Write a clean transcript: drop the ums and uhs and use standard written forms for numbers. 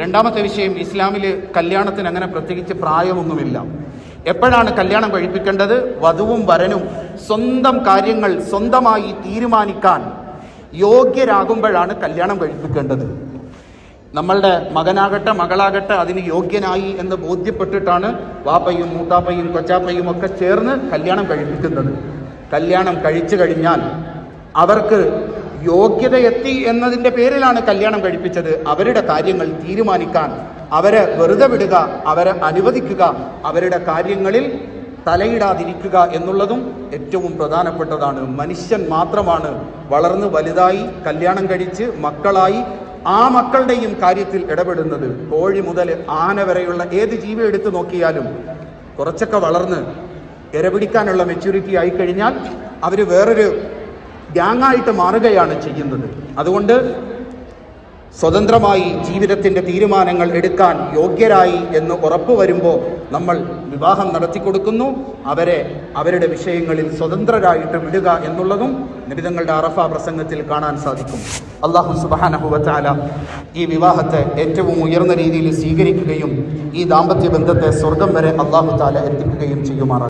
രണ്ടാമത്തെ വിഷയം, ഇസ്ലാമിൽ കല്യാണത്തിന് അങ്ങനെ പ്രത്യേകിച്ച് പ്രായമൊന്നുമില്ല. എപ്പോഴാണ് കല്യാണം കഴിപ്പിക്കേണ്ടത്? വധുവും വരനും സ്വന്തം കാര്യങ്ങൾ സ്വന്തമായി തീരുമാനിക്കാൻ യോഗ്യരാകുമ്പോഴാണ് കല്യാണം കഴിപ്പിക്കേണ്ടത്. നമ്മളുടെ മകനാകട്ടെ മകളാകട്ടെ അതിന് യോഗ്യനായി എന്ന് ബോധ്യപ്പെട്ടിട്ടാണ് വാപ്പയും മൂത്താപ്പയും കൊച്ചാപ്പയും ഒക്കെ ചേർന്ന് കല്യാണം കഴിപ്പിക്കുന്നത്. കല്യാണം കഴിച്ചു കഴിഞ്ഞാൽ അവർക്ക് യോഗ്യതയെത്തി എന്നതിൻ്റെ പേരിലാണ് കല്യാണം കഴിപ്പിച്ചത്. അവരുടെ കാര്യങ്ങൾ തീരുമാനിക്കാൻ അവരെ വെറുതെ വിടുക, അവരെ അനുവദിക്കുക, അവരുടെ കാര്യങ്ങളിൽ തലയിടാതിരിക്കുക എന്നുള്ളതും ഏറ്റവും പ്രധാനപ്പെട്ടതാണ്. മനുഷ്യൻ മാത്രമാണ് വളർന്ന് വലുതായി കല്യാണം കഴിച്ച് മക്കളായി ആ മക്കളുടെയും കാര്യത്തിൽ ഇടപെടുന്നത്. കോഴി മുതൽ ആന വരെയുള്ള ഏത് ജീവി എടുത്തു നോക്കിയാലും കുറച്ചൊക്കെ വളർന്ന് ഇരപിടിക്കാനുള്ള മെച്യൂരിറ്റി ആയിക്കഴിഞ്ഞാൽ അവർ വേറൊരു ഗ്യാങ്ങായിട്ട് മാറുകയാണ് ചെയ്യുന്നത്. അതുകൊണ്ട് സ്വതന്ത്രമായി ജീവിതത്തിൻ്റെ തീരുമാനങ്ങൾ എടുക്കാൻ യോഗ്യരായി എന്ന് ഉറപ്പ് വരുമ്പോൾ നമ്മൾ വിവാഹം നടത്തിക്കൊടുക്കുന്നു. അവരെ അവരുടെ വിഷയങ്ങളിൽ സ്വതന്ത്രരായിട്ട് വിടുക എന്നുള്ളതും നബിതങ്ങളുടെ അറഫ പ്രസംഗത്തിൽ കാണാൻ സാധിക്കും. അല്ലാഹു സുബ്ഹാനഹു വ തആല ഈ വിവാഹത്തെ ഏറ്റവും ഉയർന്ന രീതിയിൽ സ്വീകരിക്കുകയും ഈ ദാമ്പത്യ ബന്ധത്തെ സ്വർഗം വരെ അല്ലാഹു തആല എത്തിക്കുകയും ചെയ്യുമാറാകട്ടെ.